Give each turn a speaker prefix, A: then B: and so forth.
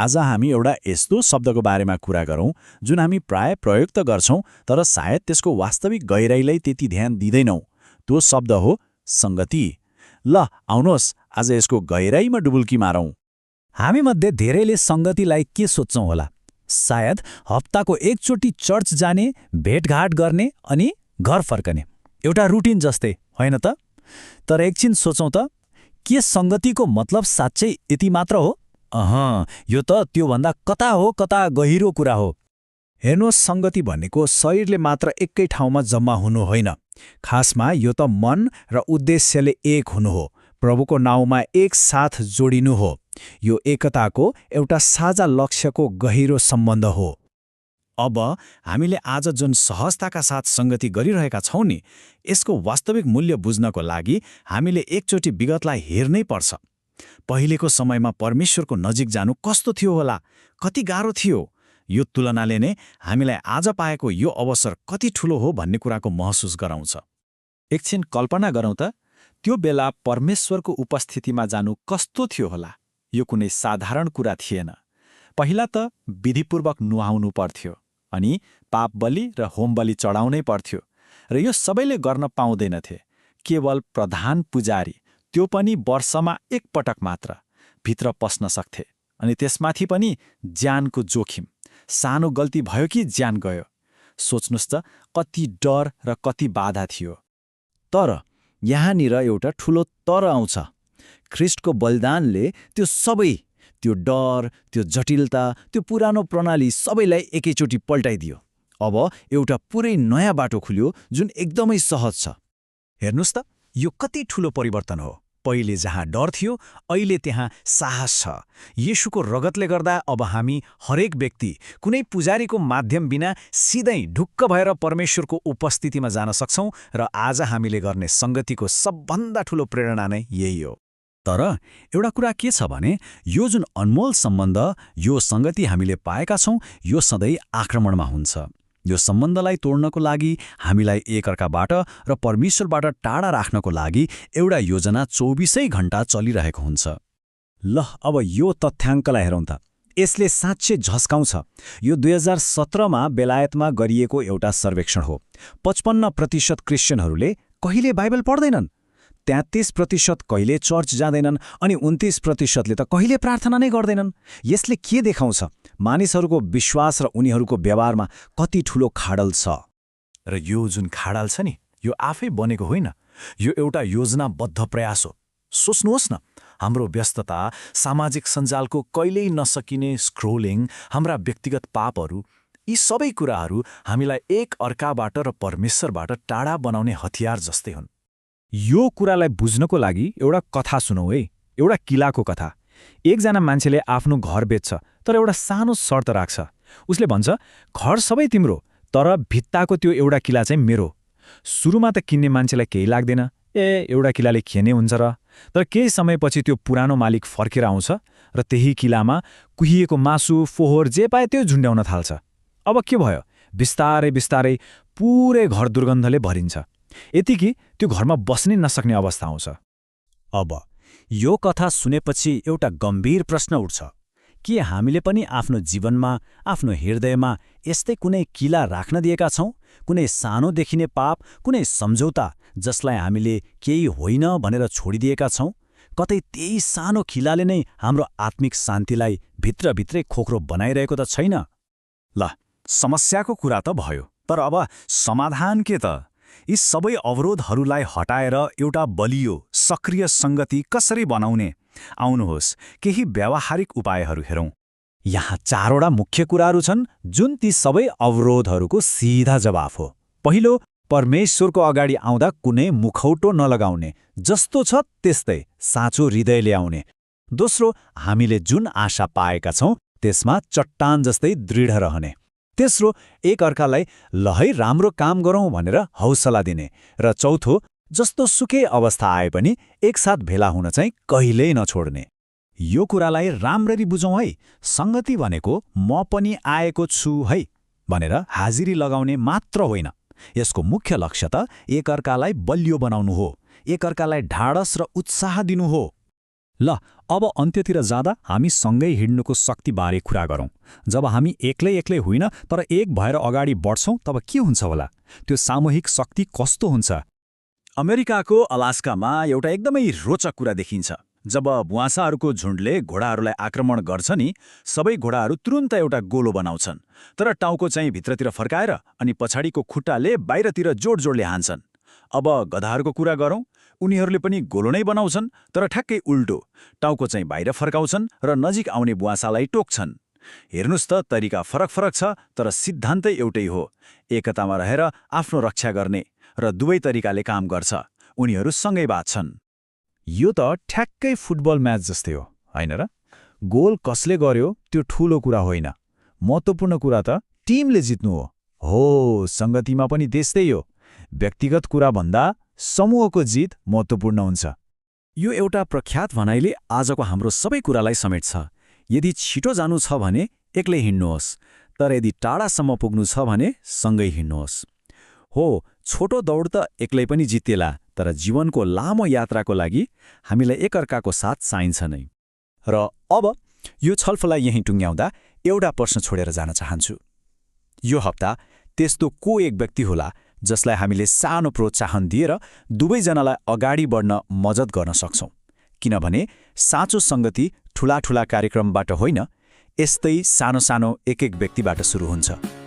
A: आज हामी एउटा यस्तो शब्दको बारेमा कुरा गरौँ जुन हामी प्राय प्रयोग त गर्छौं तर सायद त्यसको वास्तविक गहिराईलाई त्यति ध्यान दिँदैनौँ। त्यो शब्द हो संगति। ल आउनुहोस् आज यसको गहिराईमा डुबुल्की मारौँ।
B: हामीमध्ये धेरैले संगतिलाई के सोच्छौं होला? सायद हप्ताको एकचोटि चर्च जाने, भेटघाट गर्ने अनि घर फर्कने, एउटा रुटिन जस्तै, होइन त? तर एकछिन सोचौं त, के संगतिको मतलब साँच्चै यति मात्र हो? यो त त्योभन्दा कता गहिरो कुरा हो।
C: हेर्नुहोस्, संगति भनेको शरीरले मात्र एकै ठाउँमा जम्मा हुनु होइन। खासमा यो त मन र उद्देश्यले एक हुनु हो, प्रभुको नाउँमा एक साथ जोडिनु हो। यो एकताको एउटा साझा लक्ष्यको गहिरो सम्बन्ध हो।
A: अब हामीले आज जुन सहजताका साथ संगति गरिरहेका छौं नि, यसको वास्तविक मूल्य बुझ्नको लागि हामीले एकचोटि विगतलाई हेर्नै पर्छ। पहिलेको समयमा परमेश्वरको नजिक जानु कस्तो थियो होला, कति गाह्रो थियो। यो तुलनाले नै हामीलाई आज पाएको यो अवसर कति ठूलो हो भन्ने कुराको महसुस गराउँछ।
B: एकछिन कल्पना गरौँ त, त्यो बेला परमेश्वरको उपस्थितिमा जानु कस्तो थियो होला। यो कुनै साधारण कुरा थिएन। पहिला त विधिपूर्वक नुहाउनु पर्थ्यो, अनि पाप बलि र होम बलि चढाउनै पर्थ्यो, र यो सबैले गर्न पाउँदैनथे। केवल प्रधान पुजारी, त्यो पनि वर्षमा एकपटक मात्र, भित्र पस्न सक्थे। अनि त्यसमाथि पनि ज्यानको जोखिम। सानो गल्ती भयो कि ज्यान गयो। सोच्नुस् त, कति डर र कति बाधा थियो।
C: तर यहाँनिर एउटा ठूलो तर आउँछ। ख्रिस्टको बलिदानले त्यो डर, त्यो जटिलता, त्यो पुरानो प्रणाली सबैलाई एकैचोटि पल्टाइदियो। अब एउटा पुरै नयाँ बाटो खुल्यो जुन एकदमै सहज छ।
B: हेर्नुस् त, यो कति ठूलो परिवर्तन हो। पहिले जहाँ डर थियो, अहिले त्यहाँ साहस छ। येशूको रगतले गर्दा अब हामी हरेक व्यक्ति कुनै पुजारीको माध्यम बिना सिधै ढुक्क भएर परमेश्वरको उपस्थितिमा जान सक्छौं, र आज हामीले गर्ने संगतिको सबभन्दा ठूलो प्रेरणा नै यही हो।
A: तर एउटा कुरा के छ भने, यो जुन अनमोल सम्बन्ध, यो संगति हामीले पाएका छौं, यो सधैँ आक्रमणमा हुन्छ। यो सम्बन्धलाई तोड्नको लागि, हामीलाई एकअर्काबाट र परमेश्वरबाट टाढा राख्नको लागि एउटा योजना 24 घण्टा चलिरहेको हुन्छ।
B: ल अब यो तथ्याङ्कलाई हेरौँ त। यसले साँच्चै झस्काउँछ। यो 2017मा बेलायतमा गरिएको एउटा सर्वेक्षण हो। 55% क्रिस्चियनहरूले कहिले बाइबल पढ्दैनन्, 33% कहिले चर्च जाँदैनन्, अनि 29%ले त कहिले प्रार्थना नै गर्दैनन्। यसले के देखाउँछ? मानिसहरूको विश्वास र उनीहरूको व्यवहारमा कति ठूलो खाडल छ।
A: र यो जुन खाडल छ नि, यो आफै बनेको होइन, यो एउटा योजनाबद्ध प्रयास हो। सोच्नुहोस् न, हाम्रो व्यस्तता, सामाजिक सञ्जालको कहिल्यै नसकिने स्क्रोलिङ, हाम्रा व्यक्तिगत पापहरू, यी सबै कुराहरू हामीलाई एक अर्काबाट र परमेश्वरबाट टाढा बनाउने हतियार जस्तै हुन्।
B: यो कुरालाई बुझ्नको लागि एउटा कथा सुनौ है। एउटा किलाको कथा। एकजना मान्छेले आफ्नो घर बेच्छ, तर एउटा सानो शर्त राख्छ। उसले भन्छ, घर सबै तिम्रो, तर भित्ताको त्यो एउटा किला चाहिँ मेरो। सुरुमा त किन्ने मान्छेलाई केही लाग्दैन, एउटा किलाले के नै हुन्छ र। तर केही समयपछि त्यो पुरानो मालिक फर्केर आउँछ र त्यही किलामा कुहिएको मासु, फोहोर जे पाए त्यो झुन्ड्याउन थाल्छ। अब के भयो? बिस्तारै बिस्तारै पुरै घर दुर्गन्धले भरिन्छ। यतिकी त्यो घरमा बस्नै नसक्ने अवस्था आउँछ। अब यो कथा सुनेपछि एउटा गम्भीर प्रश्न उठ्छ। के हामीले पनि आफ्नो जीवनमा, आफ्नो हृदयमा यस्तै कुनै किला राख्न दिएका छौं? कुनै सानो देखिने पाप, कुनै सम्झौता जसलाई हामीले केही होइन भनेर छोडिदिएका छौं? कतै त्यही सानो किलाले नै हाम्रो आत्मिक शान्तिलाई भित्रभित्रै खोक्रो बनाइरहेको त छैन?
A: ल, समस्याको कुरा त भयो, तर अब समाधान के त? यी सबै अवरोधहरूलाई हटाएर एउटा बलियो, सक्रिय संगति कसरी बनाउने? आउनुहोस्, केही व्यावहारिक उपायहरू हेरौँ।
B: यहाँ 4वटा मुख्य कुराहरू छन् जुन ती सबै अवरोधहरूको सिधा जवाफ हो। पहिलो, परमेश्वरको अगाडि आउँदा कुनै मुखौटो नलगाउने, जस्तो छ त्यस्तै साँचो हृदयले आउने। दोस्रो, हामीले जुन आशा पाएका छौं त्यसमा चट्टान जस्तै दृढ रहने। तेस्रो, एक अर्कालाई ल है राम्रो काम गरौँ भनेर हौसला दिने। र चौथो, जस्तो सुकै अवस्था आए पनि एकसाथ भेला हुन चाहिँ कहिल्यै नछोड्ने। यो कुरालाई राम्ररी बुझौँ है। संगति भनेको म पनि आएको छु है भनेर हाजिरी लगाउने मात्र होइन। यसको मुख्य लक्ष्य त एकअर्कालाई बलियो बनाउनु हो, एकअर्कालाई ढाडस र उत्साह दिनु हो। ल अब अन्त्यतिर जाँदा हामी सँगै हिँड्नुको शक्तिबारे कुरा गरौँ। जब हामी एक्लै एक्लै होइन तर एक भएर अगाडि बढ्छौँ तब के हुन्छ होला? त्यो सामूहिक शक्ति कस्तो हुन्छ?
A: अमेरिकाको अलास्कामा एउटा एकदमै रोचक कुरा देखिन्छ। जब भुवासाहरूको झुन्डले घोडाहरूलाई आक्रमण गर्छ नि, सबै घोडाहरू तुरुन्त एउटा गोलो बनाउँछन्, तर टाउको चाहिँ भित्रतिर फर्काएर अनि पछाडिको खुट्टाले बाहिरतिर जोड-जोडले हान्छन्। अब गधाहरूको कुरा गरौँ, उनीहरूले पनि गोलो नै बनाउँछन्, तर ठ्याक्कै उल्टो, टाउको चाहिँ बाहिर फर्काउँछन् र नजिक आउने भुवासालाई टोक्छन्। हेर्नुस् त, तरिका फरक-फरक छ, तर सिद्धान्तै एउटै हो, एकतामा रहेर आफ्नो रक्षा गर्ने, र दुवै तरिकाले काम गर्छ। उनीहरू सँगै बाँच्छन्।
B: यो त ठ्याक्कै फुटबल म्याच जस्तै हो, होइन र? गोल कसले गर्यो त्यो ठूलो कुरा होइन, महत्त्वपूर्ण कुरा त टिमले जित्नु हो। हो, सङ्गतिमा पनि त्यस्तै हो। व्यक्तिगत कुराभन्दा समूहको जित महत्त्वपूर्ण हुन्छ।
C: यो एउटा प्रख्यात भनाइले आजको हाम्रो सबै कुरालाई समेट्छ। यदि छिटो जानु छ भने एक्लै हिँड्नुहोस्, तर यदि टाढासम्म पुग्नु छ भने सँगै हिँड्नुहोस्। हो, छोटो दौड त एक्लै पनि जितेला, तर जीवनको लामो यात्राको लागि हामीलाई एकअर्काको साथ चाहिन्छ नै।
B: र अब यो छलफललाई यहीँ टुङ्ग्याउँदा एउटा प्रश्न छोडेर जान चाहन्छु। यो हप्ता त्यस्तो को एक व्यक्ति होला जसलाई हामीले सानो प्रोत्साहन दिएर दुवैजनालाई अगाडि बढ्न मद्दत गर्न सक्छौँ? किनभने साँचो सङ्गति ठूला कार्यक्रमबाट होइन, यस्तै सानो सानो एक व्यक्तिबाट सुरु हुन्छ।